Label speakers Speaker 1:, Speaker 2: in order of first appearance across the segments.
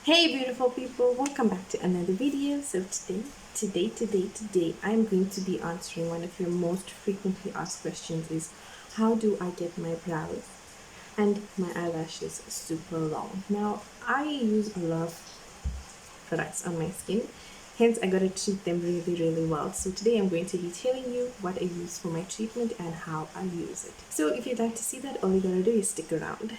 Speaker 1: Hey beautiful people, welcome back to another video. So today I'm going to be answering one of your most frequently asked questions is how do I get my brows and my eyelashes super long? Now I use a lot of products on my skin, hence I gotta treat them really well. So today I'm going to be telling you what I use for my treatment and how I use it. So if you'd like to see that, all you gotta do is stick around.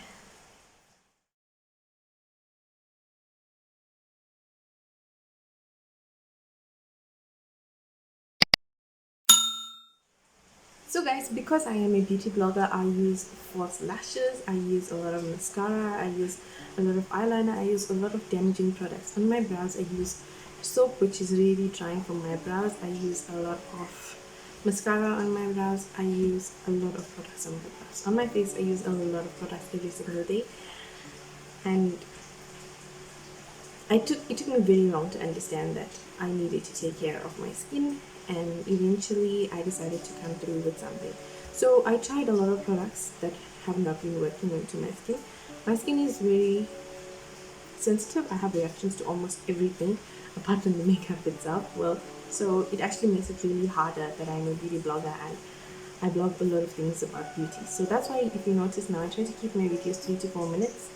Speaker 1: So guys, because I am a beauty blogger, I use false lashes, I use a lot of mascara, I use a lot of eyeliner, I use a lot of damaging products. On my brows, I use soap, which is really drying for my brows. I use a lot of mascara on my brows. I use a lot of products on my brows. On my face, I use a lot of products every single day. And it took me very long to understand that I needed to take care of my skin, and eventually I decided to come through with something. So I tried a lot of products that have not been working into my skin. My skin is very sensitive. I have reactions to almost everything apart from the makeup itself. Well, so it actually makes it really harder that I'm a beauty blogger and I blog a lot of things about beauty. So that's why if you notice now I try to keep my videos 3 to 4 minutes,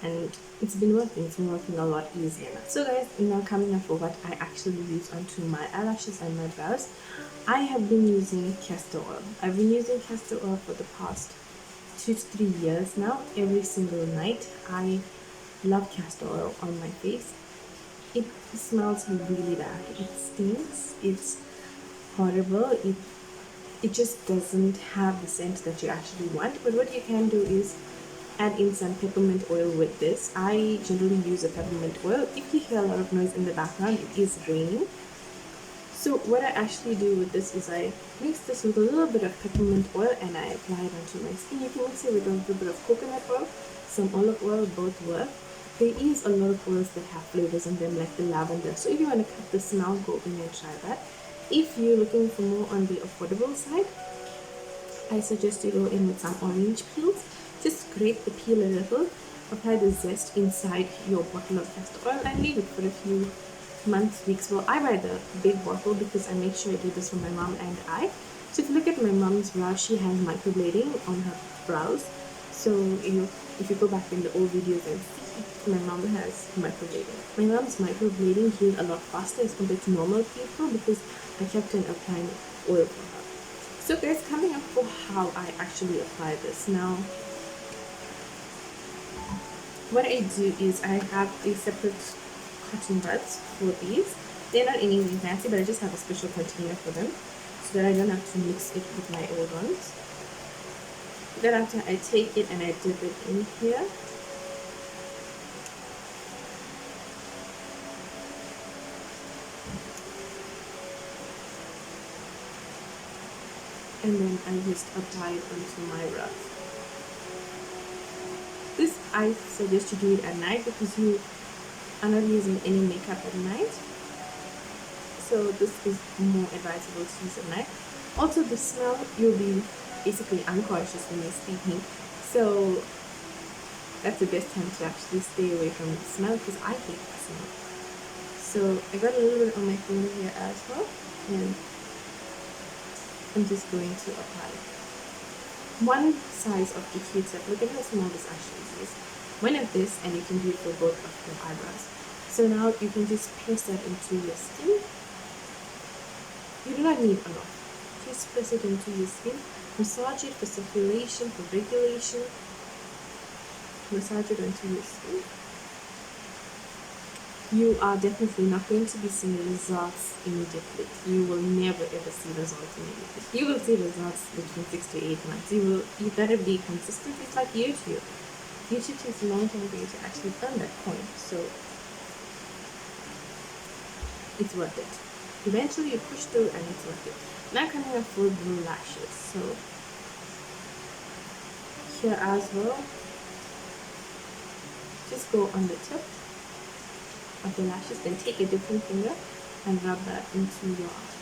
Speaker 1: and it's been working a lot easier now. So guys, now coming up for what I actually use onto my eyelashes and my brows, I have been using castor oil. I've been using castor oil for the past 2 to 3 years now. Every single night I love castor oil on my face. It smells really bad, it stinks, it's horrible, it just doesn't have the scent that you actually want. But what you can do is add in some peppermint oil with this. I generally use a peppermint oil. If you hear a lot of noise in the background, it is raining. So what I actually do with this is I mix this with a little bit of peppermint oil and I apply it onto my skin. You can mix it with a little bit of coconut oil, some olive oil, both work. There is a lot of oils that have flavors in them, like the lavender. So if you want to cut the smell, go in and try that. If you're looking for more on the affordable side, I suggest you go in with some orange peels. Just grate the peel a little, apply the zest inside your bottle of castor oil and leave it for a few months, weeks. Well, I buy the big bottle because I make sure I do this for my mom and I. So if you look at my mom's brows, she has microblading on her brows. So if you go back in the old videos and see, my mom has microblading. My mom's microblading healed a lot faster as compared to normal people because I kept on applying oil for her. So guys, coming up for how I actually apply this. Now, what I do is I have a separate cotton buds for these. They're not anything fancy, but I just have a special container for them so that I don't have to mix it with my old ones. Then after I take it and I dip it in here. And then I just apply it onto my brows. This I suggest you do it at night because you are not using any makeup at night. So this is more advisable to use at night. Also the smell, you'll be basically unconscious when you're sleeping. So that's the best time to actually stay away from the smell because I hate the smell. So I got a little bit on my finger here as well, and I'm just going to apply one size of the Q-tip. Look at how small this actually is. One of this, and you can do it for both of your eyebrows. So now you can just press that into your skin. You do not need a lot. Just press it into your skin. Massage it for circulation, for regulation. Massage it onto your skin. You are definitely not going to be seeing results immediately. You will never ever see results immediately. You will see results between 6 to 8 months. You gotta be consistent. It's like YouTube. YouTube takes a long time for you to actually earn that point. So it's worth it. Eventually you push through and it's worth it. Now coming up for blue lashes. So here as well, just go on the tip of the lashes, then take a different finger and rub that into your eye.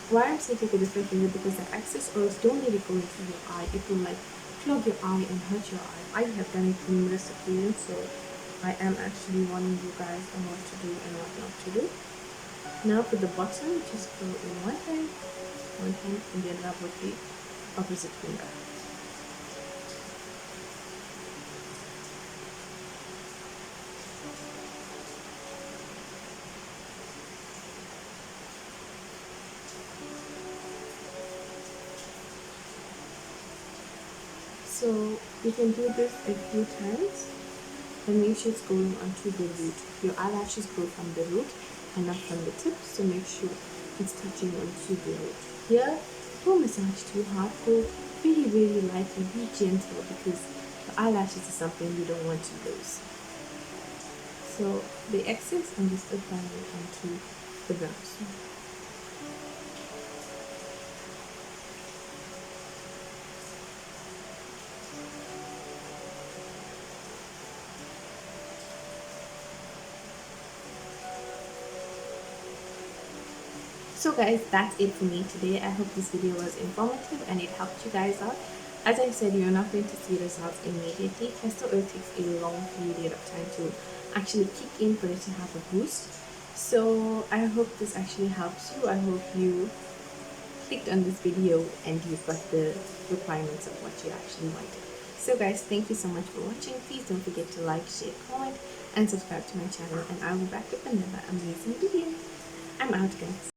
Speaker 1: Why I'm saying take a different finger? Because the excess oils don't really go into your eye. It will like clog your eye and hurt your eye. I have done it numerous occasions, so I am actually warning you guys on what to do and what not to do. Now for the bottom, just go in one hand, and then rub with the opposite finger. So you can do this a few times and make sure it's going onto the root. Your eyelashes grow from the root and not from the tip, so make sure it's touching onto the root. Here, don't massage too hard, go really, really light and be gentle because the eyelashes is something you don't want to lose. So the excess, I'm just applying it onto the brows. So guys, that's it for me today. I hope this video was informative and it helped you guys out. As I said, you're not going to see results immediately. Castor oil takes a long period of time to actually kick in for it to have a boost. So I hope this actually helps you. I hope you clicked on this video and you've got the requirements of what you actually wanted. So guys, thank you so much for watching. Please don't forget to like, share, comment and subscribe to my channel, and I'll be back with another amazing video. I'm out guys.